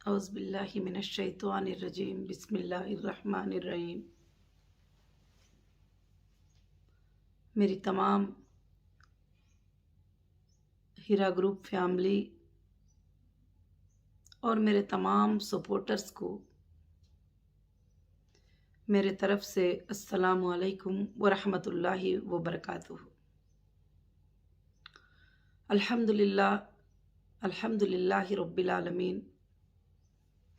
औज़ुबिल्लाहि मिनश्शैतानिर्रजीम बिस्मिल्लाहिर्रहमानिर्रहीम। मेरी तमाम हीरा ग्रुप फैमिली और मेरे तमाम सपोर्टर्स को मेरे तरफ से अस्सलामु अलैकुम व रहमतुल्लाहि व बरकातुहू। अल्हम्दुलिल्लाह अल्हम्दुलिल्लाहि रब्बिल आलमीन।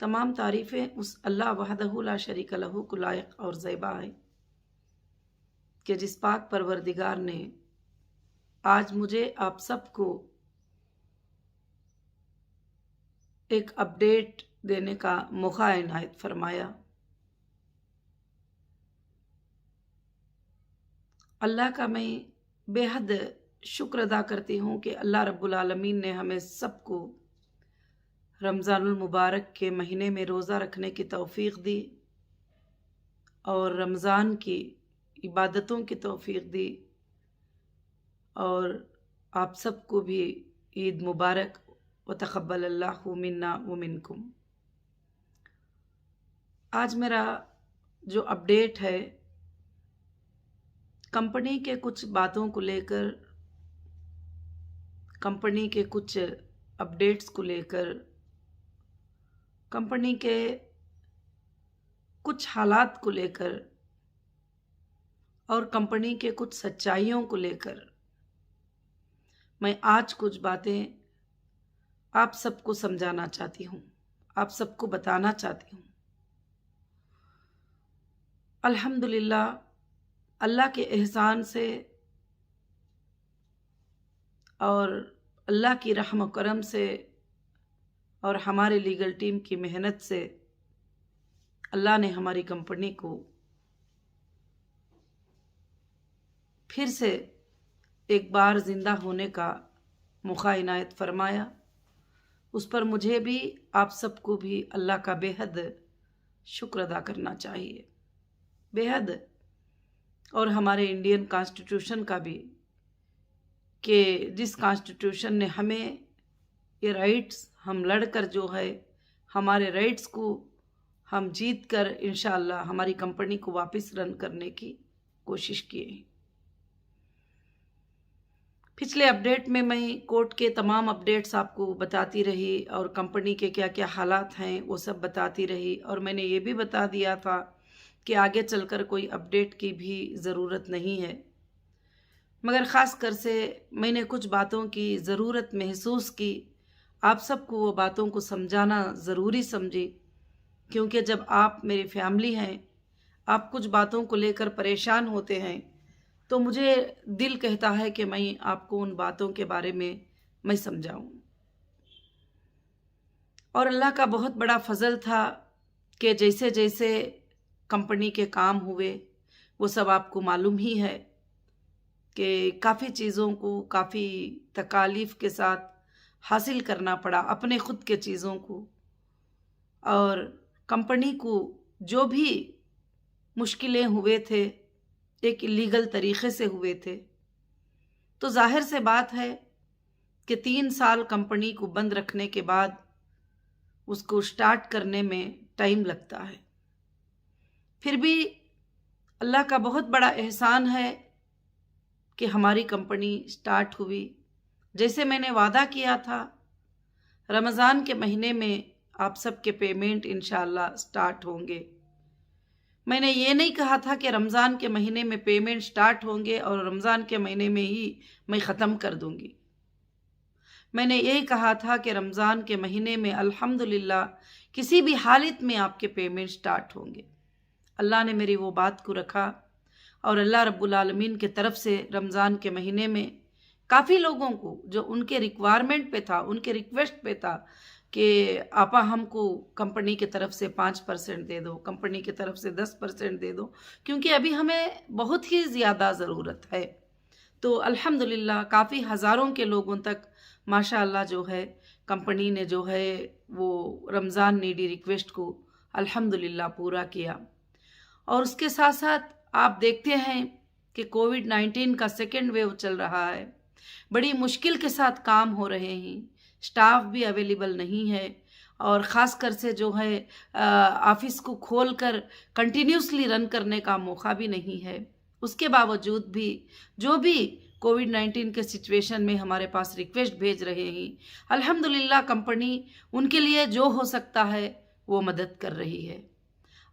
तमाम तारीफ़ें उस अल्लाह वहदहू ला शरीक लहू को लायक और ज़ैबा है कि जिस पाक परवरदिगार ने आज मुझे आप सबको एक अपडेट देने का मौका इनायत फरमाया। अल्लाह का मैं बेहद शुक्र अदा करती हूँ कि अल्लाह रब्बुल आलमीन ने हमें सबको रमज़ानुल मुबारक के महीने में रोज़ा रखने की तौफ़ीक़ दी और रमज़ान की इबादतों की तौफ़ीक़ दी और आप सबको भी ईद मुबारक व तक़ब्बलल्लाहु मिन्ना व मिनकुम। आज मेरा जो अपडेट है कंपनी के कुछ बातों को लेकर, कंपनी के कुछ अपडेट्स को लेकर, कंपनी के कुछ हालात को लेकर और कंपनी के कुछ सच्चाइयों को लेकर मैं आज कुछ बातें आप सबको समझाना चाहती हूँ, आप सबको बताना चाहती हूँ। अल्हम्दुलिल्लाह अल्लाह के एहसान से और अल्लाह की रहम करम से और हमारे लीगल टीम की मेहनत से अल्लाह ने हमारी कंपनी को फिर से एक बार ज़िंदा होने का मौका इनायत फरमाया। उस पर मुझे भी आप सबको भी अल्लाह का बेहद शुक्र अदा करना चाहिए, बेहद। और हमारे इंडियन कॉन्स्टिट्यूशन का भी, कि जिस कॉन्स्टिट्यूशन ने हमें ये राइट्स, हम लड़कर जो है हमारे राइट्स को हम जीत कर इंशाअल्लाह हमारी कंपनी को वापस रन करने की कोशिश किए। पिछले अपडेट में मैं कोर्ट के तमाम अपडेट्स आपको बताती रही और कंपनी के क्या क्या हालात हैं वो सब बताती रही, और मैंने ये भी बता दिया था कि आगे चलकर कोई अपडेट की भी ज़रूरत नहीं है, मगर ख़ास कर से मैंने कुछ बातों की ज़रूरत महसूस की, आप सबको वो बातों को समझाना ज़रूरी समझी, क्योंकि जब आप मेरी फैमिली हैं, आप कुछ बातों को लेकर परेशान होते हैं तो मुझे दिल कहता है कि मैं आपको उन बातों के बारे में मैं समझाऊं। और अल्लाह का बहुत बड़ा फजल था कि जैसे जैसे कंपनी के काम हुए वो सब आपको मालूम ही है कि काफ़ी चीज़ों को काफ़ी तकालीफ के साथ हासिल करना पड़ा, अपने ख़ुद के चीज़ों को, और कंपनी को जो भी मुश्किलें हुए थे एक इलीगल तरीक़े से हुए थे। तो ज़ाहिर से बात है कि 3 साल कंपनी को बंद रखने के बाद उसको स्टार्ट करने में टाइम लगता है। फिर भी अल्लाह का बहुत बड़ा एहसान है कि हमारी कंपनी स्टार्ट हुई। जैसे मैंने वादा किया था, रमज़ान के महीने में आप सबके पेमेंट इंशाअल्लाह स्टार्ट होंगे। मैंने ये नहीं कहा था कि रमज़ान के महीने में पेमेंट स्टार्ट होंगे और रमज़ान के महीने में ही मैं ख़त्म कर दूंगी। मैंने यही कहा था कि रमज़ान के महीने में अल्हम्दुलिल्लाह किसी भी हालत में आपके पेमेंट स्टार्ट होंगे। अल्लाह ने मेरी वो बात को रखा और अल्लाह रब्बुल आलमीन के तरफ से रमज़ान के महीने में काफ़ी लोगों को जो उनके रिक्वायरमेंट पे था, उनके रिक्वेस्ट पे था कि आपा हमको कंपनी की तरफ से 5% दे दो, कंपनी की तरफ से 10% दे दो, क्योंकि अभी हमें बहुत ही ज़्यादा ज़रूरत है। तो अल्हम्दुलिल्लाह काफ़ी हज़ारों के लोगों तक माशाअल्लाह जो है कंपनी ने जो है वो रमज़ान नीडी रिक्वेस्ट को अल्हम्दुलिल्लाह पूरा किया। और उसके साथ साथ आप देखते हैं कि कोविड-19 का सेकेंड वेव चल रहा है, बड़ी मुश्किल के साथ काम हो रहे हैं, स्टाफ भी अवेलेबल नहीं है और ख़ास कर से जो है ऑफिस को खोलकर कंटिन्यूसली रन करने का मौका भी नहीं है। उसके बावजूद भी जो भी कोविड-19 के सिचुएशन में हमारे पास रिक्वेस्ट भेज रहे हैं, अल्हम्दुलिल्लाह कंपनी उनके लिए जो हो सकता है वो मदद कर रही है।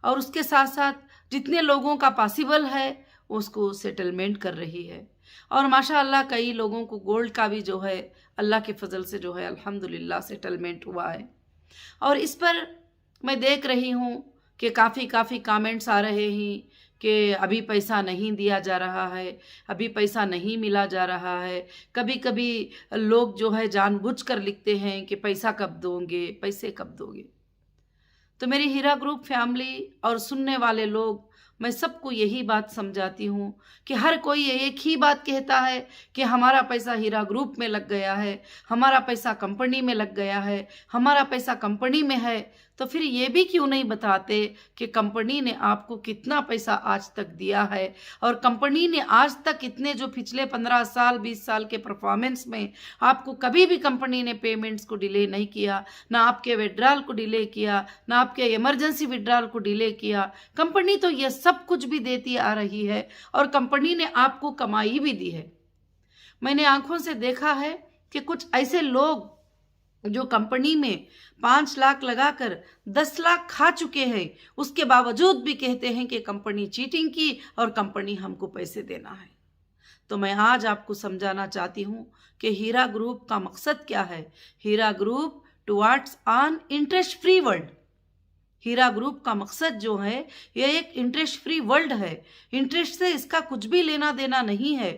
और उसके साथ साथ जितने लोगों का पॉसिबल है उसको सेटलमेंट कर रही है। और माशाअल्लाह कई लोगों को गोल्ड का भी जो है अल्लाह के फजल से जो है अल्हम्दुलिल्लाह सेटलमेंट हुआ है। और इस पर मैं देख रही हूँ कि काफ़ी कमेंट्स आ रहे हैं कि अभी पैसा नहीं दिया जा रहा है, अभी पैसा नहीं मिला जा रहा है। कभी कभी लोग जो है जानबूझकर लिखते हैं कि पैसा कब दोगे, पैसे कब दोगे। तो मेरी हीरा ग्रुप फैमिली और सुनने वाले लोग, मैं सबको यही बात समझाती हूँ कि हर कोई एक ही बात कहता है कि हमारा पैसा हीरा ग्रुप में लग गया है, हमारा पैसा कंपनी में लग गया है, हमारा पैसा कंपनी में है। तो फिर ये भी क्यों नहीं बताते कि कंपनी ने आपको कितना पैसा आज तक दिया है और कंपनी ने आज तक इतने जो पिछले 15 साल 20 साल के परफॉर्मेंस में आपको कभी भी कंपनी ने पेमेंट्स को डिले नहीं किया, ना आपके विड्रॉल को डिले किया, ना आपके इमरजेंसी विड्रॉल को डिले किया। कंपनी तो ये सब कुछ भी देती आ रही है और कंपनी ने आपको कमाई भी दी है। मैंने आंखों से देखा है कि कुछ ऐसे लोग जो कंपनी में 5 लाख लगाकर 10 लाख खा चुके हैं, उसके बावजूद भी कहते हैं कि कंपनी चीटिंग की और कंपनी हमको पैसे देना है। तो मैं आज आपको समझाना चाहती हूँ कि हीरा ग्रुप का मकसद क्या है। Heera group towards on interest free world. Heera group का मकसद जो है ये एक इंटरेस्ट फ्री वर्ल्ड है। इंटरेस्ट से इसका कुछ भी लेना देना नहीं है।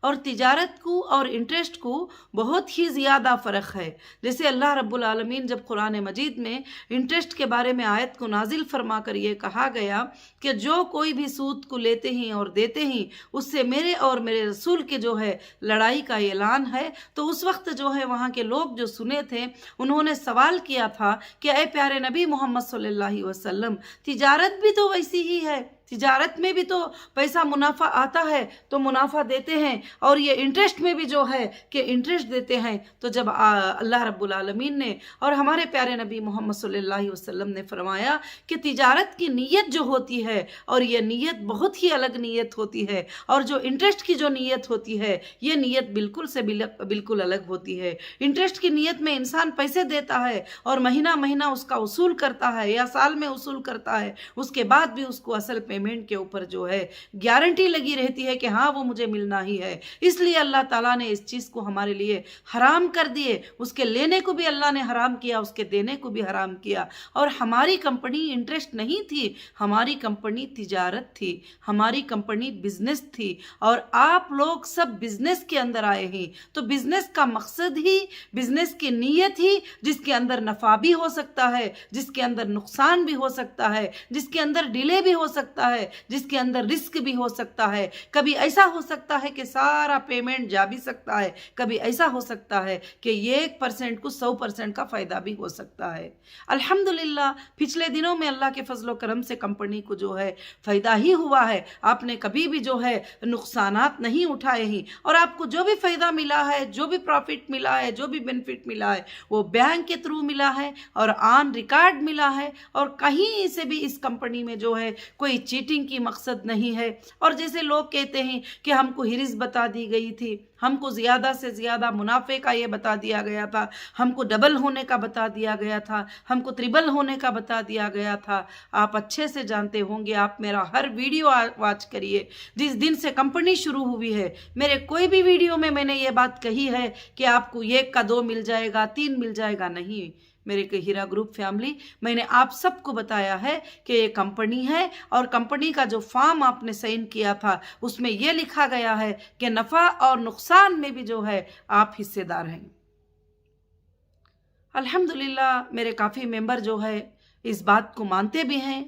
और तिजारत को और इंटरेस्ट को बहुत ही ज़्यादा फ़र्क है। जैसे अल्लाह रब्बुल आलमीन जब कुरान मजीद में इंटरेस्ट के बारे में आयत को नाजिल फरमा कर ये कहा गया कि जो कोई भी सूद को लेते हैं और देते हैं उससे मेरे और मेरे रसूल के जो है लड़ाई का ऐलान है। तो उस वक्त जो है वहाँ के लोग जो सुने थे उन्होंने सवाल किया था कि ऐ प्यारे नबी मोहम्मद सल्लल्लाहु अलैहि वसल्लम, तिजारत भी तो वैसी ही है, तिजारत में भी तो पैसा मुनाफा आता है तो मुनाफा देते हैं और ये इंटरेस्ट में भी जो है कि इंटरेस्ट देते हैं। तो जब अल्लाह रब्बुल आलमीन ने और हमारे प्यारे नबी मोहम्मद सल्लल्लाहु अलैहि वसल्लम ने फरमाया कि तिजारत की नीयत जो होती है और ये नीयत बहुत ही अलग नीयत होती है और जो इंटरेस्ट की जो नीयत होती है ये नीयत बिल्कुल से बिल्कुल अलग होती है। इंटरेस्ट की नीयत में इंसान पैसे देता है और महीना महीना उसका उसूल करता है या साल में उसूल करता है, उसके बाद भी उसको असल पेमेंट के ऊपर जो है गारंटी लगी रहती है कि हाँ वो मुझे मिलना ही है। इसलिए अल्लाह ताला ने इस चीज़ को हमारे लिए हराम कर दिए। उसके लेने को भी अल्लाह ने हराम किया, उसके देने को भी हराम किया। और हमारी कंपनी इंटरेस्ट नहीं थी, हमारी कंपनी तिजारत थी, हमारी कंपनी बिजनेस थी। और आप लोग सब बिजनेस के अंदर आए हैं तो बिजनेस का मकसद ही, बिजनेस की नीयत ही जिसके अंदर नफ़ा भी हो सकता है, जिसके अंदर नुकसान भी हो सकता है, जिसके अंदर डिले भी हो सकता है, जिसके अंदर रिस्क भी हो सकता है। कभी ऐसा हो सकता है कि सारा पेमेंट जा भी सकता है, कभी ऐसा हो सकता है कि 1% को 100% का फ़ायदा भी हो सकता है। अल्हम्दुलिल्लाह पिछले दिनों में अल्लाह के फजलो करम से कंपनी को जो है फ़ायदा ही हुआ है। आपने कभी भी जो है नुकसानात नहीं उठाए हैं और आपको जो भी फ़ायदा मिला है, जो भी प्रॉफिट मिला है, जो भी बेनिफिट मिला है वो बैंक के थ्रू मिला है और ऑन रिकॉर्ड मिला है। और कहीं से भी इस कंपनी में जो है कोई चीटिंग की मकसद नहीं है। और जैसे लोग कहते हैं कि हमको हिरिस बता दी गई थी, हमको ज़्यादा से ज़्यादा मुनाफे का ये बता दिया गया था, हमको डबल होने का बता दिया गया था, हमको ट्रिबल होने का बता दिया गया था। आप अच्छे से जानते होंगे, आप मेरा हर वीडियो वॉच करिए। जिस दिन से कंपनी शुरू हुई है मेरे कोई भी वीडियो में मैंने ये बात कही है कि आपको 1 का 2 मिल जाएगा, 3 मिल जाएगा, नहीं। मेरे हीरा ग्रुप फैमिली, मैंने आप सबको बताया है कि ये कंपनी है और कंपनी का जो फॉर्म आपने साइन किया था उसमें ये लिखा गया है कि नफ़ा और नुकसान में भी जो है आप हिस्सेदार हैं। अल्हम्दुलिल्लाह मेरे काफ़ी मेंबर जो है इस बात को मानते भी हैं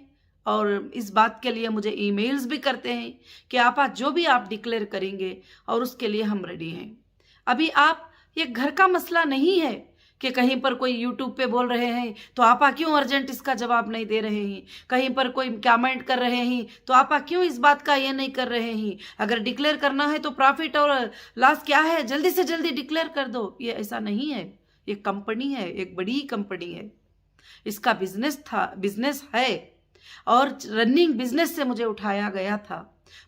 और इस बात के लिए मुझे ईमेल्स भी करते हैं कि आप जो भी आप डिक्लेयर करेंगे और उसके लिए हम रेडी हैं। अभी आप, ये घर का मसला नहीं है कि कहीं पर कोई यूट्यूब पे बोल रहे हैं तो आपा क्यों अर्जेंट इसका जवाब नहीं दे रहे हैं, कहीं पर कोई कमेंट कर रहे हैं तो आपा क्यों इस बात का ये नहीं कर रहे हैं। अगर डिक्लेयर करना है तो प्रॉफिट और लॉस क्या है, जल्दी से जल्दी डिक्लेयर कर दो। ये ऐसा नहीं है, ये कंपनी है, एक बड़ी कंपनी है। इसका बिजनेस है और रनिंग बिजनेस से मुझे उठाया गया था।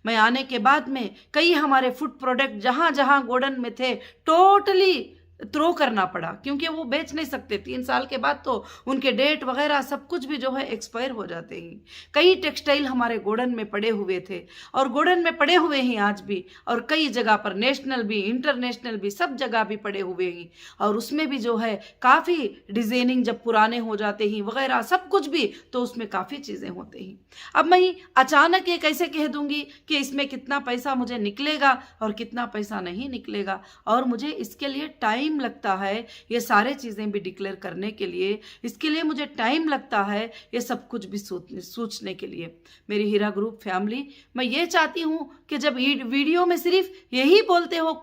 मैं आने के बाद में कई हमारे फूड प्रोडक्ट जहां जहां गोडाउन में थे टोटली थ्रो करना पड़ा, क्योंकि वो बेच नहीं सकते। 3 साल के बाद तो उनके डेट वगैरह सब कुछ भी जो है एक्सपायर हो जाते हैं। कई टेक्सटाइल हमारे गोडाउन में पड़े हुए थे और गोडाउन में पड़े हुए हैं आज भी, और कई जगह पर नेशनल भी इंटरनेशनल भी सब जगह भी पड़े हुए हैं। और उसमें भी जो है काफ़ी डिजाइनिंग जब पुराने हो जाते हैं वगैरह सब कुछ भी, तो उसमें काफ़ी चीज़ें होती हैं। अब मैं अचानक ये कैसे कह दूंगी कि इसमें कितना पैसा मुझे निकलेगा और कितना पैसा नहीं निकलेगा, और मुझे इसके लिए टाइम लगता है। ये सारे चीज़ें भी डिक्लेयर करने के लिए इसके लिए मुझे टाइम लगता है, ये सब कुछ भी सोचने के लिए। मेरी हीरा ग्रुप फैमिली, मैं ये चाहती हूँ कि जब वीडियो में सिर्फ यही बोलते हो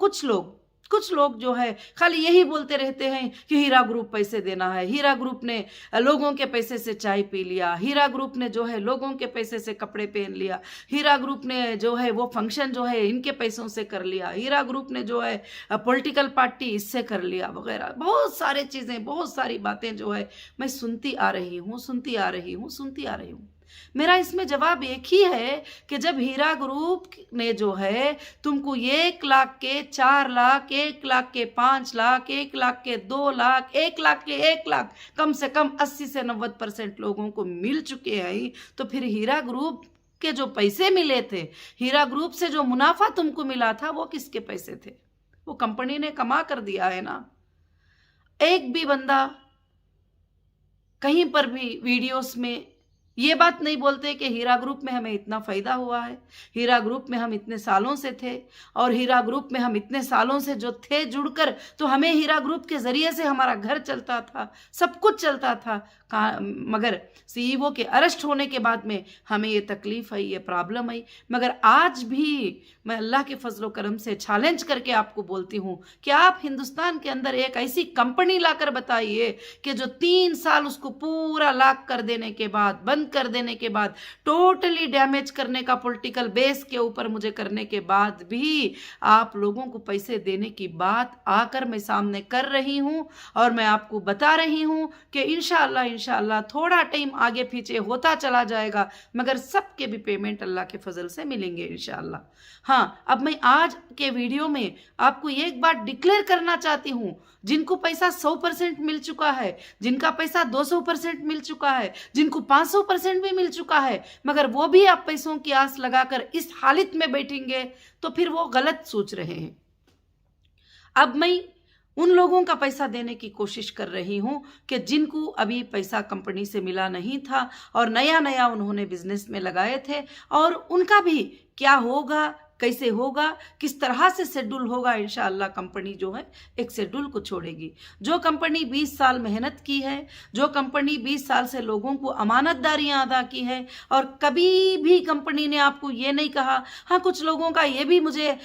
कुछ लोग जो है खाली यही बोलते रहते हैं कि हीरा ग्रुप पैसे देना है, हीरा ग्रुप ने लोगों के पैसे से चाय पी लिया, हीरा ग्रुप ने जो है लोगों के पैसे से कपड़े पहन लिया, हीरा ग्रुप ने जो है वो फंक्शन जो है इनके पैसों से कर लिया, हीरा ग्रुप ने जो है पॉलिटिकल पार्टी इससे कर लिया वगैरह। बहुत सारे चीज़ें, बहुत सारी बातें जो है मैं सुनती आ रही हूँ। मेरा इसमें जवाब एक ही है कि जब हीरा ग्रुप ने जो है तुमको 1 लाख के 4 लाख, 1 लाख के 5 लाख, 1 लाख के 2 लाख, 1 लाख के 1 लाख, कम से कम 80 से 90% लोगों को मिल चुके हैं, तो फिर हीरा ग्रुप के जो पैसे मिले थे, हीरा ग्रुप से जो मुनाफा तुमको मिला था, वो किसके पैसे थे? वो कंपनी ने कमा कर दिया है ना। एक भी बंदा कहीं पर भी वीडियोस में ये बात नहीं बोलते कि हीरा ग्रुप में हमें इतना फायदा हुआ है, हीरा ग्रुप में हम इतने सालों से थे, और हीरा ग्रुप में हम इतने सालों से जो थे जुड़कर, तो हमें हीरा ग्रुप के जरिए से हमारा घर चलता था, सब कुछ चलता था। मगर सीईओ के अरेस्ट होने के बाद में हमें ये तकलीफ आई, ये प्रॉब्लम आई। मगर आज भी मैं अल्लाह के फजलो करम से चैलेंज करके आपको बोलती हूँ कि आप हिंदुस्तान के अंदर एक ऐसी कंपनी लाकर बताइए कि जो 3 साल उसको पूरा लॉक कर देने के बाद, बंद कर देने के बाद, टोटली डैमेज करने का पॉलिटिकल बेस के ऊपर मुझे करने के बाद भी आप लोगों को पैसे देने की बात आकर मैं सामने कर रही हूँ। और मैं आपको बता रही हूँ कि इंशाअल्लाह थोड़ा टाइम आगे पीछे होता चला जाएगा, मगर सबके भी पेमेंट अल्लाह के फजल से मिलेंगे इंशाअल्लाह। हाँ, अब मैं आज के वीडियो में आपको एक बात डिक्लेयर करना चाहती हूँ, जिनको पैसा 100% मिल चुका है, जिनका पैसा 200% मिल चुका है, जिनको 500% भी मिल चुका है, मगर वो भी आप पैसों की आस लगाकर इस हालत में बैठेंगे, तो फिर वो गलत सोच रहे हैं। अब मैं उन लोगों का पैसा देने की कोशिश कर रही हूं कि जिनको अभी पैसा कंपनी से मिला नहीं था और नया नया उन्होंने बिजनेस में लगाए थे, और उनका भी क्या होगा, कैसे होगा, किस तरह से शेड्यूल होगा। इंशाअल्लाह कंपनी जो है एक शेड्यूल को छोड़ेगी। जो कंपनी 20 साल मेहनत की है, जो कंपनी 20 साल से लोगों को अमानतदारियां अदा की है, और कभी भी कंपनी ने आपको ये नहीं कहा। हाँ, कुछ लोगों का ये भी मुझे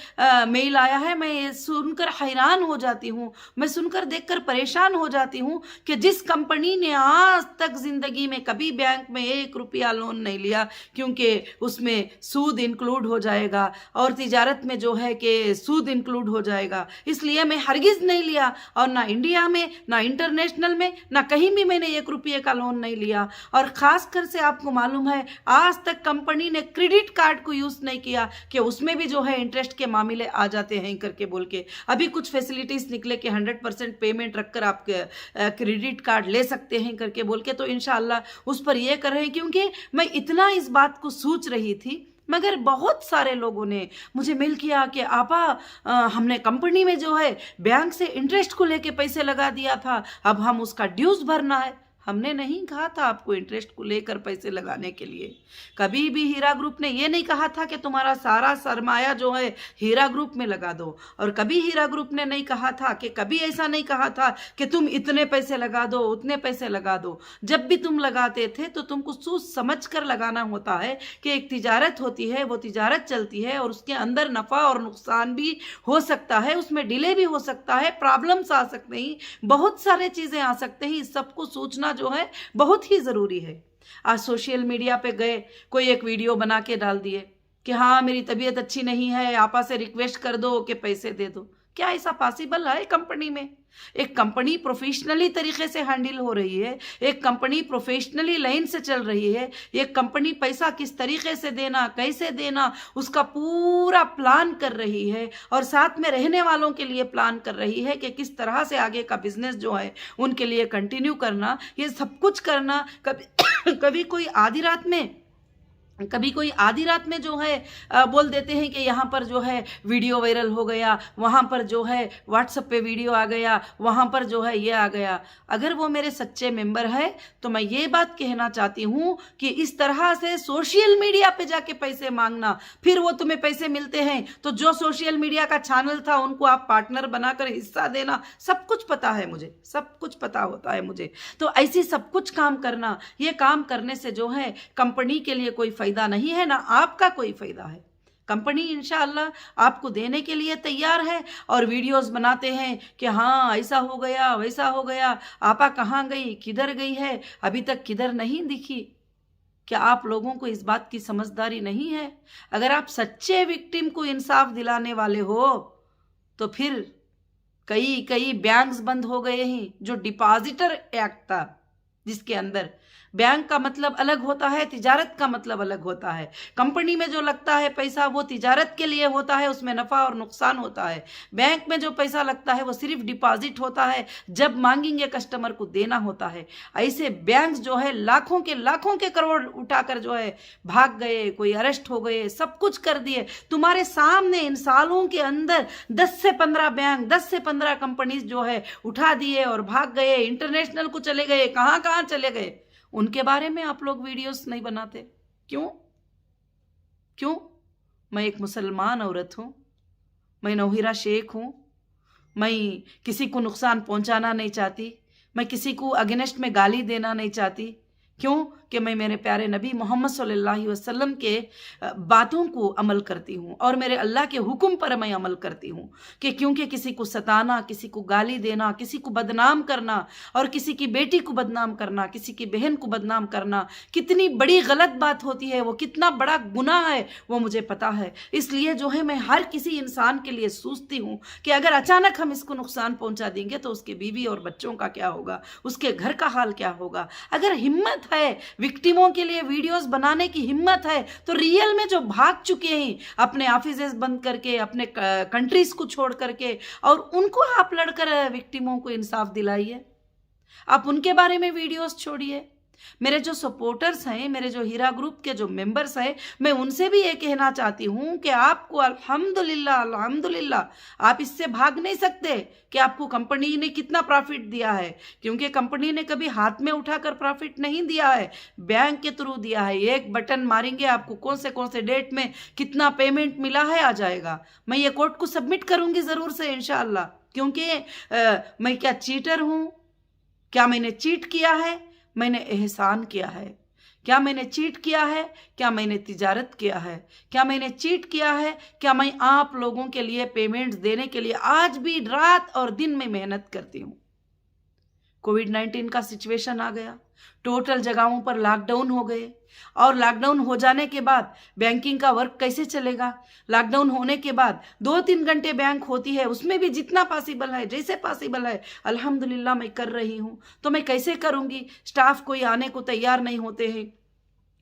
मेल आया है, मैं ये सुनकर हैरान हो जाती हूँ, मैं सुनकर देखकर परेशान हो जाती हूँ कि जिस कंपनी ने आज तक जिंदगी में कभी बैंक में 1 रुपया लोन नहीं लिया, क्योंकि उसमें सूद इंक्लूड हो जाएगा और तिजारत में जो है कि सूद इंक्लूड हो जाएगा, इसलिए मैं हरगिज नहीं लिया। और ना इंडिया में, ना इंटरनेशनल में, ना कहीं भी मैंने 1 रुपये का लोन नहीं लिया। और खासकर से आपको मालूम है, आज तक कंपनी ने क्रेडिट कार्ड को यूज नहीं किया कि उसमें भी जो है इंटरेस्ट के मामले आ जाते हैं करके बोल के। अभी कुछ फैसिलिटीज निकले कि 100% पेमेंट रखकर आप क्रेडिट कार्ड ले सकते हैं करके बोल के, तो इंशाअल्लाह उस पर यह कर रहे हैं। क्योंकि मैं इतना इस बात को सोच रही थी, मगर बहुत सारे लोगों ने मुझे मेल किया कि आपा हमने कंपनी में जो है बैंक से इंटरेस्ट को लेके पैसे लगा दिया था, अब हम उसका ड्यूज भरना है। हमने नहीं कहा था आपको इंटरेस्ट को लेकर पैसे लगाने के लिए। कभी भी हीरा ग्रुप ने ये नहीं कहा था कि तुम्हारा सारा सरमाया जो है हीरा ग्रुप में लगा दो, और कभी हीरा ग्रुप ने नहीं कहा था कि, कभी ऐसा नहीं कहा था कि तुम इतने पैसे लगा दो, उतने पैसे लगा दो। जब भी तुम लगाते थे तो तुमको सोच समझ कर लगाना होता है कि एक तिजारत होती है, वो तिजारत चलती है और उसके अंदर नफा और नुकसान भी हो सकता है, उसमें डिले भी हो सकता है, प्रॉब्लम्स आ सकते हैं, बहुत सारे चीजें आ सकते हैं। इस सबको सोचना जो है बहुत ही जरूरी है। आज सोशल मीडिया पे गए, कोई एक वीडियो बना के डाल दिए कि हाँ मेरी तबीयत अच्छी नहीं है, आपा से रिक्वेस्ट कर दो कि पैसे दे दो। क्या ऐसा पॉसिबल है कंपनी में? एक कंपनी प्रोफेशनली तरीके से हैंडल हो रही है, एक कंपनी प्रोफेशनली लाइन से चल रही है, एक कंपनी पैसा किस तरीके से देना, कैसे देना, उसका पूरा प्लान कर रही है और साथ में रहने वालों के लिए प्लान कर रही है कि किस तरह से आगे का बिजनेस जो है उनके लिए कंटिन्यू करना, ये सब कुछ करना। कभी कोई आधी रात में जो है बोल देते हैं कि यहाँ पर जो है वीडियो वायरल हो गया, वहाँ पर जो है व्हाट्सएप पे वीडियो आ गया, वहाँ पर जो है ये आ गया। अगर वो मेरे सच्चे मेंबर है तो मैं ये बात कहना चाहती हूँ कि इस तरह से सोशल मीडिया पे जाके पैसे मांगना, फिर वो तुम्हें पैसे मिलते हैं तो जो सोशल मीडिया का चैनल था उनको आप पार्टनर बनाकर हिस्सा देना, सब कुछ पता है मुझे, सब कुछ पता होता है मुझे। तो ऐसी सब कुछ काम करना, ये काम करने से जो है कंपनी के लिए कोई फायदा नहीं है, ना आपका कोई फायदा है। कंपनी इंशाअल्लाह आपको देने के लिए तैयार है और वीडियोस बनाते हैं कि हाँ ऐसा हो गया, वैसा हो गया, आपा कहाँ गई, किधर गई है, अभी तक किधर नहीं दिखी। क्या आप लोगों को इस बात की समझदारी नहीं है? अगर आप सच्चे विक्टिम को इंसाफ दिलाने वाले हो तो फिर कई बैंक्स बंद हो गए हैं। जो डिपॉजिटर एक्ट था जिसके अंदर बैंक का मतलब अलग होता है, तिजारत का मतलब अलग होता है। कंपनी में जो लगता है पैसा वो तिजारत के लिए होता है, उसमें नफा और नुकसान होता है। बैंक में जो पैसा लगता है वो सिर्फ डिपॉजिट होता है, जब मांगेंगे कस्टमर को देना होता है। ऐसे बैंक जो है लाखों के करोड़ उठाकर जो है भाग गए, कोई अरेस्ट हो गए, सब कुछ कर दिए तुम्हारे सामने। इन सालों के अंदर 10 से 15 बैंक, 10 से 15 कंपनीज जो है उठा दिए और भाग गए, इंटरनेशनल को चले गए, कहां चले गए। उनके बारे में आप लोग वीडियोस नहीं बनाते, क्यों? मैं एक मुसलमान औरत हूं, मैं नौहिरा शेख हूं, मैं किसी को नुकसान पहुंचाना नहीं चाहती, मैं किसी को अगेंस्ट में गाली देना नहीं चाहती। क्यों? कि मैं मेरे प्यारे नबी मोहम्मद सल्लल्लाहु अलैहि वसल्लम के बातों को अमल करती हूँ और मेरे अल्लाह के हुक्म पर मैं अमल करती हूँ। कि क्योंकि किसी को सताना, किसी को गाली देना, किसी को बदनाम करना और किसी की बेटी को बदनाम करना, किसी की बहन को बदनाम करना कितनी बड़ी गलत बात होती है, वो कितना बड़ा गुनाह है वो मुझे पता है। इसलिए जो है मैं हर किसी इंसान के लिए सोचती हूँ कि अगर अचानक हम इसको नुकसान पहुंचा देंगे तो उसके बीवी और बच्चों का क्या होगा, उसके घर का हाल क्या होगा। अगर हिम्मत है, विक्टिमों के लिए वीडियोस बनाने की हिम्मत है, तो रियल में जो भाग चुके हैं अपने ऑफिसेस बंद करके, अपने कंट्रीज को छोड़ करके, और उनको आप लड़कर विक्टिमों को इंसाफ दिलाइए। आप उनके बारे में वीडियोस छोड़िए। मेरे जो सपोर्टर्स हैं, मेरे जो हीरा ग्रुप के जो मेंबर्स हैं, मैं उनसे भी ये कहना चाहती हूं कि आपको अल्हम्दुलिल्लाह आप इससे भाग नहीं सकते कि आपको कंपनी ने कितना प्रॉफिट दिया है, क्योंकि कंपनी ने कभी हाथ में उठाकर प्रॉफिट नहीं दिया है, बैंक के थ्रू दिया है। एक बटन मारेंगे आपको कौन से डेट में कितना पेमेंट मिला है आ जाएगा। मैं ये कोर्ट को सबमिट करूंगी जरूर से इंशाअल्लाह, क्योंकि मैं क्या चीटर हूं? क्या मैंने चीट किया है? मैंने एहसान किया है। क्या मैंने चीट किया है? क्या मैंने तिजारत किया है? क्या मैंने चीट किया है? क्या मैं आप लोगों के लिए पेमेंट्स देने के लिए आज भी रात और दिन में मेहनत करती हूं। कोविड-19 का सिचुएशन आ गया, टोटल जगहों पर लॉकडाउन हो गए, और लॉकडाउन हो जाने के बाद बैंकिंग का वर्क कैसे चलेगा? लॉकडाउन होने के बाद 2-3 घंटे बैंक होती है, उसमें भी जितना पॉसिबल है, जैसे पॉसिबल है अल्हम्दुलिल्लाह मैं कर रही हूं। तो मैं कैसे करूंगी? स्टाफ कोई आने को तैयार नहीं होते हैं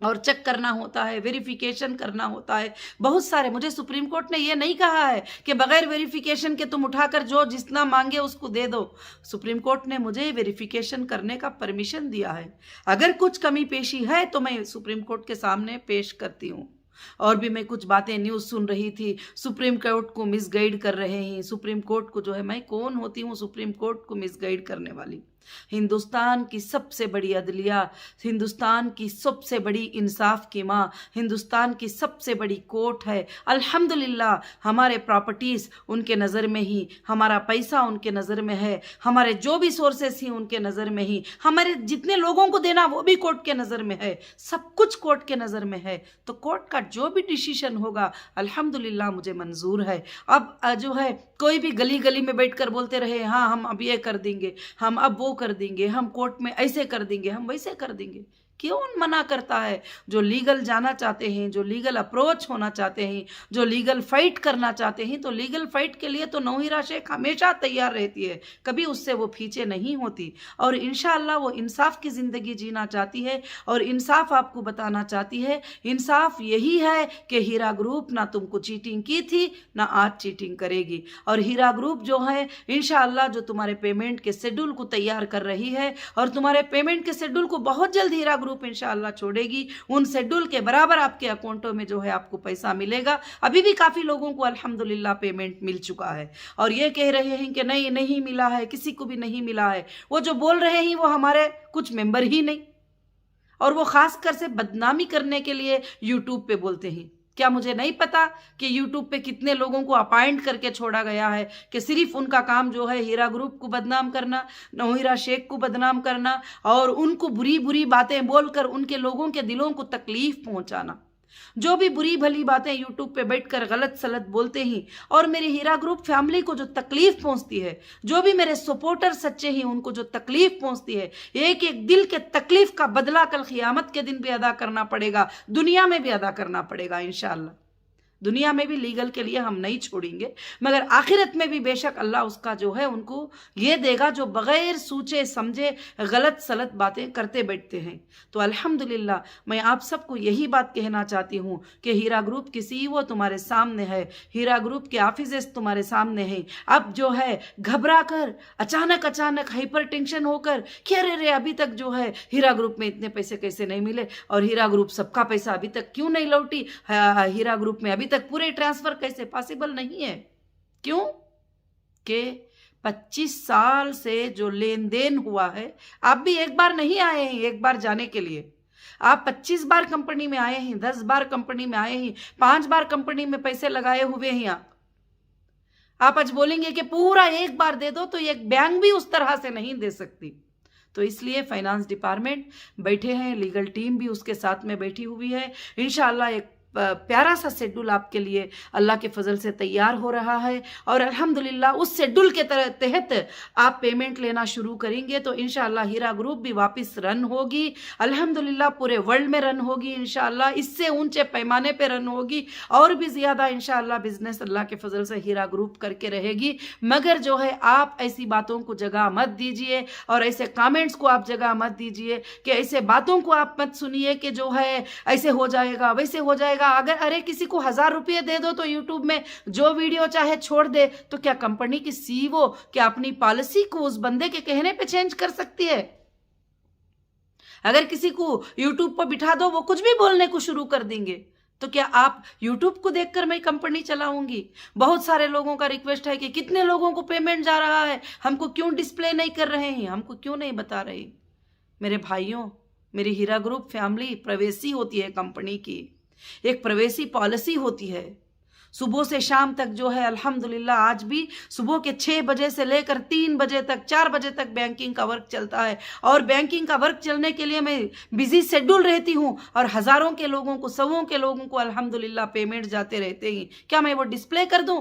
और चेक करना होता है, वेरिफिकेशन करना होता है, बहुत सारे। मुझे सुप्रीम कोर्ट ने ये नहीं कहा है कि बगैर वेरिफिकेशन के तुम उठाकर जो जितना मांगे उसको दे दो। सुप्रीम कोर्ट ने मुझे वेरिफिकेशन करने का परमिशन दिया है। अगर कुछ कमी पेशी है तो मैं सुप्रीम कोर्ट के सामने पेश करती हूँ। और भी मैं कुछ बातें न्यूज़ सुन रही थी, सुप्रीम कोर्ट को मिसगाइड कर रहे हैं। सुप्रीम कोर्ट को जो है, मैं कौन होती हूँ सुप्रीम कोर्ट को मिसगाइड करने वाली? हिंदुस्तान की सबसे बड़ी अदलिया, हिंदुस्तान की सबसे बड़ी इंसाफ की माँ, हिंदुस्तान की सबसे बड़ी कोर्ट है। अल्हम्दुलिल्लाह हमारे प्रॉपर्टीज़ उनके नज़र में ही, हमारा पैसा उनके नज़र में है, हमारे जो भी सोर्सेस ही उनके नज़र में ही, हमारे जितने लोगों को देना वो भी कोर्ट के नज़र में है, सब कुछ कोर्ट के नज़र में है। तो कोर्ट का जो भी डिसीजन होगा अल्हम्दुलिल्लाह मुझे मंजूर है। अब जो है कोई भी गली गली में बैठकर बोलते रहे हाँ हम अब ये कर देंगे, हम अब वो कर देंगे, हम कोर्ट में ऐसे कर देंगे, हम वैसे कर देंगे, क्यों मना करता है? जो लीगल जाना चाहते हैं, जो लीगल अप्रोच होना चाहते हैं, जो लीगल फाइट करना चाहते हैं, तो लीगल फाइट के लिए तो नौहिरा शेख हमेशा तैयार रहती है, कभी उससे वो पीछे नहीं होती। और इंशाअल्लाह वो इंसाफ की ज़िंदगी जीना चाहती है और इंसाफ आपको बताना चाहती है। इंसाफ यही है कि हीरा ग्रुप ना तुमको चीटिंग की थी, ना आज चीटिंग करेगी। और हीरा ग्रुप जो है इंशाअल्लाह जो तुम्हारे पेमेंट के शेड्यूल को तैयार कर रही है और तुम्हारे पेमेंट के शेड्यूल को बहुत जल्द हीरा ग्रुप इंशाअल्लाह छोड़ेगी। उन शेड्यूल के बराबर आपके अकाउंटों में जो है आपको पैसा मिलेगा। अभी भी काफ़ी लोगों को अल्हम्दुलिल्लाह पेमेंट मिल चुका है और ये कह रहे हैं कि नहीं नहीं मिला है, किसी को भी नहीं मिला है। वो जो बोल रहे हैं वो हमारे कुछ मेंबर ही नहीं, और वो खास कर से बदनामी करने के लिए यूट्यूब पे बोलते हैं। क्या मुझे नहीं पता कि यूट्यूब पे कितने लोगों को अपॉइंट करके छोड़ा गया है कि सिर्फ उनका काम जो है हीरा ग्रुप को बदनाम करना, नौहिरा शेख को बदनाम करना और उनको बुरी बुरी बातें बोलकर उनके लोगों के दिलों को तकलीफ पहुंचाना। जो भी बुरी भली बातें यूट्यूब पे बैठकर गलत सलत बोलते हैं और मेरी हीरा ग्रुप फैमिली को जो तकलीफ पहुंचती है, जो भी मेरे सपोर्टर सच्चे हैं उनको जो तकलीफ पहुंचती है, एक एक दिल के तकलीफ का बदला कल क़ियामत के दिन भी अदा करना पड़ेगा, दुनिया में भी अदा करना पड़ेगा इंशाअल्लाह। दुनिया में भी लीगल के लिए हम नहीं छोड़ेंगे, मगर आखिरत में भी बेशक अल्लाह उसका जो है उनको ये देगा जो बग़ैर सोचे समझे गलत सलत बातें करते बैठते हैं। तो अल्हम्दुलिल्लाह मैं आप सबको यही बात कहना चाहती हूँ कि हीरा ग्रुप की सीईओ तुम्हारे सामने है, हीरा ग्रुप के ऑफिसर्स तुम्हारे सामने हैं। अब जो है घबरा कर अचानक हाइपर टेंशन होकर कि अरे अभी तक जो है हीरा ग्रुप में इतने पैसे कैसे नहीं मिले और हीरा ग्रुप सबका पैसा अभी तक क्यों नहीं लौटी, हीरा ग्रुप में अभी तक पूरे ट्रांसफर कैसे पॉसिबल नहीं है? क्यों कि 25 साल से जो लेन देन हुआ है, आप भी एक बार नहीं आए हैं एक बार जाने के लिए। आप 25 बार कंपनी में आए हैं, 10 बार कंपनी में आए हैं, 5 बार कंपनी में पैसे लगाए हुए हैं। आप आज बोलेंगे कि पूरा एक बार दे दो, तो एक बैंक भी उस तरह से नहीं दे सकती। तो इसलिए फाइनेंस डिपार्टमेंट बैठे हैं, लीगल टीम भी उसके साथ में बैठी हुई है। इंशाअल्लाह एक प्यारा सा शेड्यूल आपके लिए अल्लाह के फजल से तैयार हो रहा है और अल्हम्दुलिल्लाह उस शेड्यूल के तहत आप पेमेंट लेना शुरू करेंगे तो इंशाअल्लाह हीरा ग्रुप भी वापस रन होगी। अल्हम्दुलिल्लाह पूरे वर्ल्ड में रन होगी इंशाअल्लाह, इससे ऊंचे पैमाने पे रन होगी और भी ज़्यादा इंशाअल्लाह बिजनेस अल्लाह के फजल से हीरा ग्रुप करके रहेगी। मगर जो है आप ऐसी बातों को जगह मत दीजिए और ऐसे कमेंट्स को आप जगह मत दीजिए कि ऐसे बातों को आप मत सुनिए कि जो है ऐसे हो जाएगा वैसे हो जाएगा। अगर अरे किसी को 1000 रुपये दे दो तो यूट्यूब में जो वीडियो चाहे छोड़ दे, तो क्या कंपनी की सीईओ क्या अपनी पॉलिसी को उस बंदे के कहने पे चेंज कर सकती है? अगर किसी को यूट्यूब पर बिठा दो वो कुछ भी बोलने को शुरू कर देंगे, तो क्या आप यूट्यूब को देखकर मैं कंपनी चलाऊंगी? बहुत सारे लोगों का रिक्वेस्ट है कि कितने लोगों को पेमेंट जा रहा है, हमको क्यों डिस्प्ले नहीं कर रहे हैं, हमको क्यों नहीं बता रहे? मेरे भाइयों, मेरी हीरा ग्रुप फैमिली प्रवेसी होती है कंपनी की, एक प्रवेसी पॉलिसी होती है। सुबह से शाम तक जो है अल्हम्दुलिल्लाह आज भी सुबह के 6 बजे से लेकर 3 बजे तक 4 बजे तक बैंकिंग का वर्क चलता है और बैंकिंग का वर्क चलने के लिए मैं बिजी शेड्यूल रहती हूँ और हज़ारों के लोगों को, सौों के लोगों को अल्हम्दुलिल्लाह पेमेंट जाते रहते हैं। क्या मैं वो डिस्प्ले कर दूँ?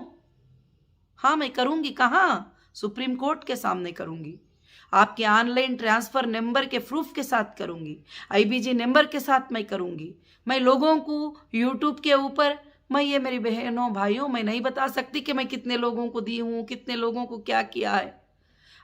हाँ मैं करूँगी। कहाँ? सुप्रीम कोर्ट के सामने करूँगी, आपके ऑनलाइन ट्रांसफ़र नंबर के प्रूफ के साथ करूँगी, IBG नंबर के साथ मैं करूँगी। मैं लोगों को यूट्यूब के ऊपर, मैं ये मेरी बहनों भाइयों मैं नहीं बता सकती कि मैं कितने लोगों को दी हूँ, कितने लोगों को क्या किया है।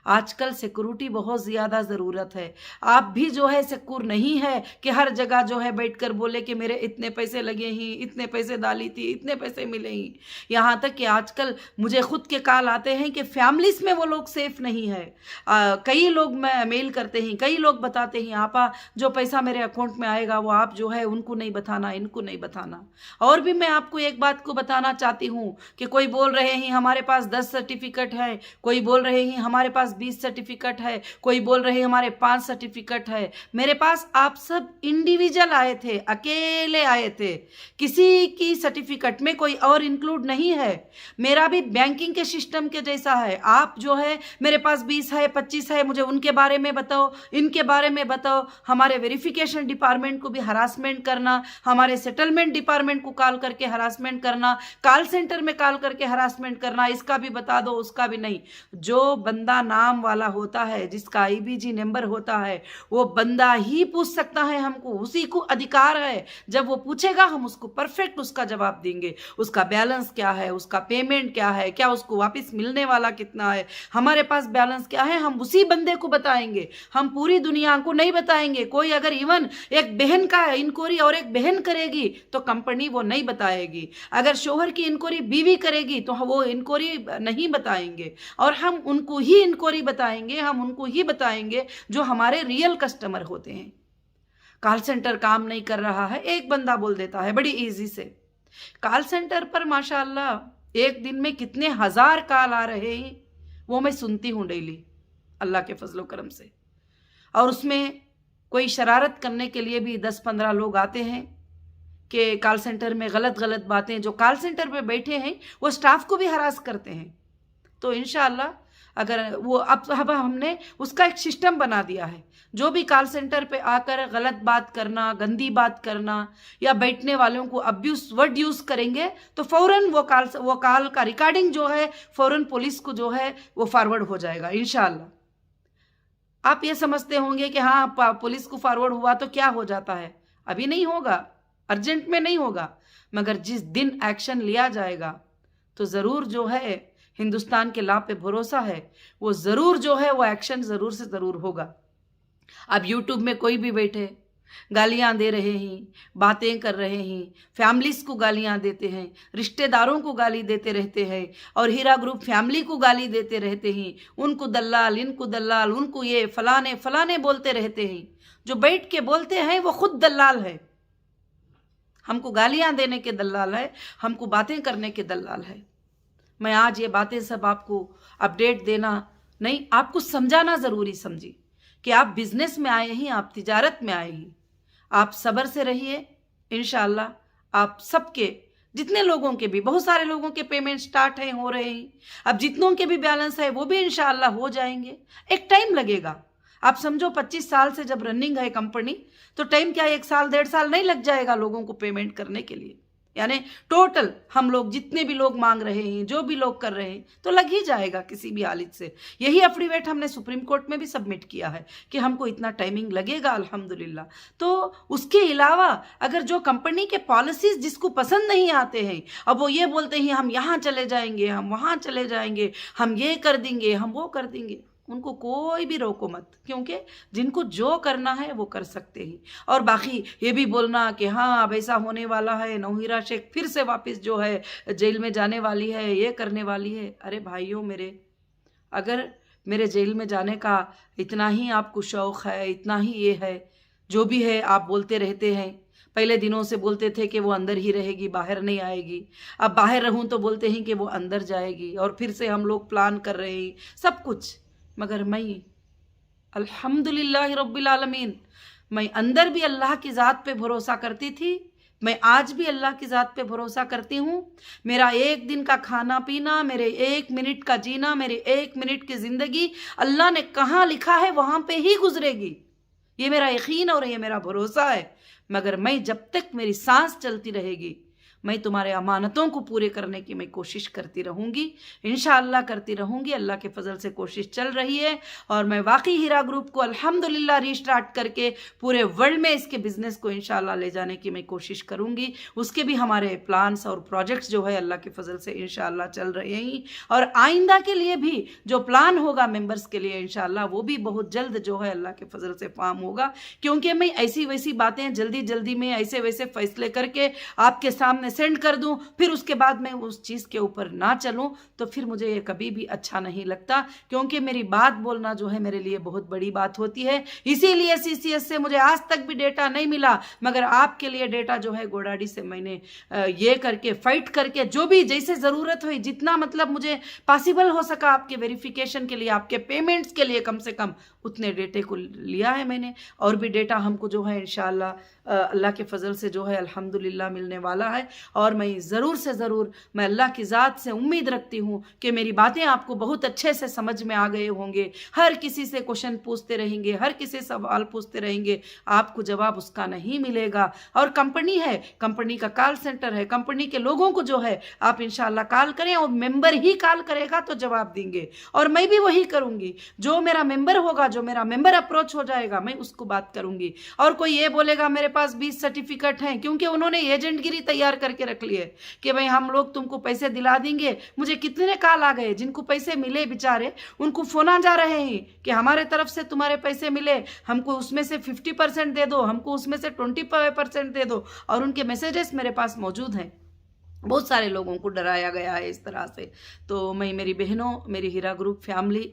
आजकल सिक्योरिटी बहुत ज़्यादा ज़रूरत है। आप भी जो है सिक्योर नहीं है कि हर जगह जो है बैठकर बोले कि मेरे इतने पैसे लगे ही, इतने पैसे डाली थी, इतने पैसे मिले ही। यहाँ तक कि आजकल मुझे खुद के कॉल आते हैं कि फैमिलीज में वो लोग सेफ नहीं है। कई लोग मेल करते हैं, कई लोग बताते हैं आपा जो पैसा मेरे अकाउंट में आएगा वो आप जो है उनको नहीं बताना, इनको नहीं बताना। और भी मैं आपको एक बात को बताना चाहती हूँ कि कोई बोल रहे हैं हमारे पास 10 सर्टिफिकेट है, कोई बोल रहे हैं हमारे पास 20 सर्टिफिकेट है, कोई बोल रहे हैं हमारे 5 सर्टिफिकेट है। मेरे पास आप सब इंडिविजुअल आए थे, अकेले आए थे, किसी की सर्टिफिकेट में कोई और इंक्लूड नहीं है। मेरा भी बैंकिंग के सिस्टम के जैसा है। आप जो है मेरे पास 20 है, 25 है, मुझे उनके बारे में बताओ, इनके बारे में बताओ। हमारे वेरिफिकेशन डिपार्टमेंट को भी हरासमेंट करना, हमारे सेटलमेंट डिपार्टमेंट को कॉल करके हरासमेंट करना, कॉल सेंटर में कॉल करके हरासमेंट करना, इसका भी बता दो उसका भी नहीं। जो बंदा नाम काम वाला होता है, जिसका आईबीजी नंबर होता है, वो बंदा ही पूछ सकता है हमको, उसी को अधिकार है। जब वो पूछेगा हम उसको परफेक्ट उसका जवाब देंगे। उसका बैलेंस क्या है, उसका पेमेंट क्या है, क्या उसको वापस मिलने वाला कितना है, हमारे पास बैलेंस क्या है, हम उसी बंदे को बताएंगे। हम पूरी दुनिया को नहीं बताएंगे। कोई अगर इवन एक बहन का इंक्वायरी और एक बहन करेगी तो कंपनी वो नहीं बताएगी। अगर शोहर की इंक्वायरी बीवी करेगी तो वो इंक्वायरी नहीं बताएंगे। और हम उनको ही इंक्वायरी बताएंगे, हम उनको ही बताएंगे जो हमारे रियल कस्टमर होते हैं। कॉल सेंटर काम नहीं कर रहा है, एक बंदा बोल देता है बड़ी इजी से। कॉल सेंटर पर माशाल्लाह एक दिन में कितने हजार कॉल आ रहे हैं वो मैं सुनती हूँ डेली, अल्लाह के फजलो करम से। और उसमें कोई शरारत करने के लिए भी 10-15 लोग आते हैं कि कॉल सेंटर में गलत गलत बातें, जो कॉल सेंटर पे बैठे हैं वो स्टाफ को भी हरास करते हैं। तो इंशाअल्लाह अगर वो अब हमने उसका एक सिस्टम बना दिया है। जो भी कॉल सेंटर पे आकर गलत बात करना, गंदी बात करना या बैठने वालों को अब्यूज वर्ड यूज करेंगे तो फौरन वो कॉल का रिकॉर्डिंग जो है फौरन पुलिस को जो है वो फॉरवर्ड हो जाएगा इंशाअल्लाह। आप ये समझते होंगे कि हाँ पुलिस को फॉरवर्ड हुआ तो क्या हो जाता है, अभी नहीं होगा, अर्जेंट में नहीं होगा, मगर जिस दिन एक्शन लिया जाएगा तो ज़रूर जो है हिंदुस्तान के लॉ पे भरोसा है, वो ज़रूर जो है वो एक्शन ज़रूर से ज़रूर होगा। अब यूट्यूब में कोई भी बैठे गालियां दे रहे हैं, बातें कर रहे हैं, फैमिलीज को गालियां देते हैं, रिश्तेदारों को गाली देते रहते हैं और हीरा ग्रुप फैमिली को गाली देते रहते हैं, उनको दल्लाल, इनको दल्लाल, उनको ये फलाने फलाने बोलते रहते हैं। जो बैठ के बोलते हैं वो खुद दल्लाल है, हमको गालियां देने के दल्लाल है, हमको बातें करने के दल्लाल है। मैं आज ये बातें सब आपको अपडेट देना नहीं, आपको समझाना ज़रूरी समझी कि आप बिजनेस में आए हैं, आप तिजारत में आए हैं, आप सब्र से रहिए। इंशाअल्लाह आप सबके, जितने लोगों के भी, बहुत सारे लोगों के पेमेंट स्टार्ट हैं, हो रहे हैं, अब जितनों के भी बैलेंस है वो भी इंशाअल्लाह हो जाएंगे। एक टाइम लगेगा, आप समझो 25 साल से जब रनिंग है कंपनी तो टाइम क्या 1 साल 1.5 साल नहीं लग जाएगा लोगों को पेमेंट करने के लिए। यानी टोटल हम लोग जितने भी लोग मांग रहे हैं, जो भी लोग कर रहे हैं, तो लग ही जाएगा किसी भी हालत से। यही एफिडेविट हमने सुप्रीम कोर्ट में भी सबमिट किया है कि हमको इतना टाइमिंग लगेगा अल्हम्दुलिल्लाह। तो उसके अलावा अगर जो कंपनी के पॉलिसीज जिसको पसंद नहीं आते हैं, अब वो ये बोलते हैं हम यहाँ चले जाएंगे, हम वहाँ चले जाएंगे, हम ये कर देंगे, हम वो कर देंगे, उनको कोई भी रोको मत, क्योंकि जिनको जो करना है वो कर सकते हैं। और बाकी ये भी बोलना कि हाँ अब ऐसा होने वाला है, नौहीरा शेख फिर से वापस जो है जेल में जाने वाली है, ये करने वाली है। अरे भाइयों मेरे, अगर मेरे जेल में जाने का इतना ही आपको शौक़ है, इतना ही ये है, जो भी है आप बोलते रहते हैं, पहले दिनों से बोलते थे कि वो अंदर ही रहेगी, बाहर नहीं आएगी, अब बाहर रहूं तो बोलते हैं कि वो अंदर जाएगी, और फिर से हम लोग प्लान कर रहे हैं सब कुछ। मगर मैं अल्हम्दुलिल्लाह रब्बिल आलमीन, मैं अंदर भी अल्लाह की ज़ात पे भरोसा करती थी, मैं आज भी अल्लाह की ज़ात पे भरोसा करती हूँ। मेरा एक दिन का खाना पीना, मेरे 1 मिनट का जीना, मेरे 1 मिनट की ज़िंदगी अल्लाह ने कहाँ लिखा है वहाँ पे ही गुजरेगी, ये मेरा यकीन और ये मेरा भरोसा है। मगर मैं जब तक मेरी सांस चलती रहेगी मैं तुम्हारे अमानतों को पूरे करने की मैं कोशिश करती रहूँगी, इंशाअल्लाह करती रहूँगी। अल्लाह के फजल से कोशिश चल रही है और मैं वाकई हीरा ग्रुप को अल्हम्दुलिल्लाह रीस्टार्ट करके पूरे वर्ल्ड में इसके बिज़नेस को इंशाअल्लाह ले जाने की मैं कोशिश करूँगी। उसके भी हमारे प्लान्स और प्रोजेक्ट्स जो है अल्लाह के फजल से इंशाअल्लाह चल रहे हैं, और आइंदा के लिए भी जो प्लान होगा मेम्बर्स के लिए इंशाअल्लाह वो भी बहुत जल्द जो है अल्लाह के फजल से फार्म होगा। क्योंकि मैं ऐसी वैसी बातें जल्दी जल्दी में ऐसे वैसे फैसले करके आपके सामने सेंड कर दूं, फिर उसके बाद मैं उस चीज़ के ऊपर ना चलूं, तो फिर मुझे ये कभी भी अच्छा नहीं लगता। क्योंकि मेरी बात बोलना जो है मेरे लिए बहुत बड़ी बात होती है। इसीलिए सीसीएस से मुझे आज तक भी डेटा नहीं मिला, मगर आपके लिए डेटा जो है गोडाडी से मैंने ये करके फाइट करके जो भी जैसे ज़रूरत हुई, जितना मतलब मुझे पॉसिबल हो सका आपके वेरिफिकेशन के लिए, आपके पेमेंट्स के लिए कम से कम उतने डेटे को लिया है मैंने। और भी डेटा हमको जो है इंशाअल्लाह अल्लाह के फजल से जो है अल्हम्दुलिल्लाह मिलने वाला है। और मैं ज़रूर से ज़रूर मैं अल्लाह की ज़ात से उम्मीद रखती हूँ कि मेरी बातें आपको बहुत अच्छे से समझ में आ गए होंगे। हर किसी से क्वेश्चन पूछते रहेंगे, हर किसी से सवाल पूछते रहेंगे, आपको जवाब उसका नहीं मिलेगा। और कंपनी है, कंपनी का कॉल सेंटर है, कंपनी के लोगों को जो है आप इंशाल्लाह कॉल करें और मेंबर ही कॉल करेगा तो जवाब देंगे। और मैं भी वही करूँगी, जो मेरा मेंबर होगा, जो मेरा मेंबर अप्रोच हो जाएगा मैं उसको बात करूँगी। और कोई ये बोलेगा मेरे पास 20 सर्टिफिकेट हैं, क्योंकि उन्होंने एजेंटगिरी तैयार करके रख ली है कि भाई हम लोग तुमको पैसे दिला देंगे। मुझे कितने कॉल आ गए, जिनको पैसे मिले बेचारे उनको फोन आ जा रहे हैं कि हमारे तरफ से तुम्हारे पैसे मिले, हमको उसमें से 50% दे दो, हमको उसमें से 20% दे दो। और उनके मैसेजेस मेरे पास मौजूद हैं। बहुत सारे लोगों को डराया गया है इस तरह से। तो मैं, मेरी बहनों, मेरी हीरा ग्रुप फैमिली,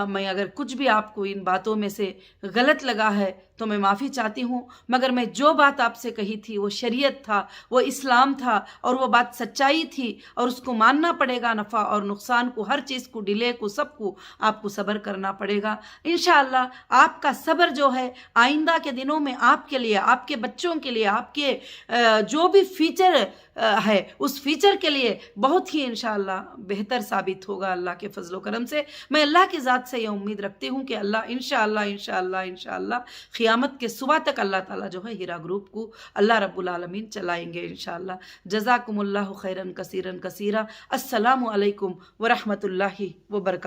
मैं अगर कुछ भी आपको इन बातों में से गलत लगा है तो मैं माफ़ी चाहती हूँ। मगर मैं जो बात आपसे कही थी वो शरीयत था, वो इस्लाम था और वो बात सच्चाई थी और उसको मानना पड़ेगा। नफ़ा और नुकसान को, हर चीज़ को, डिले को, सबको आपको सब्र करना पड़ेगा। इंशाअल्लाह आपका सब्र जो है आइंदा के दिनों में आपके लिए, आपके बच्चों के लिए, आपके जो भी फ्यूचर है उस फीचर के लिए बहुत ही इंशाअल्लाह बेहतर साबित होगा अल्लाह के फजलो करम से। मैं अल्लाह की ज़ात से ये उम्मीद रखती हूँ कि अल्लाह इंशाअल्लाह इंशाअल्लाह इंशाअल्लाह क़ियामत के सुबह तक अल्लाह ताला जो है हीरा ग्रुप को अल्लाह रब्बुल आलमीन चलाएंगे इंशाअल्लाह। जज़ाकुमुल्लाहु खैरन कसीरन कसीरा। अस्सलामु अलैकुम व रहमतुल्लाहि व बरकातहू।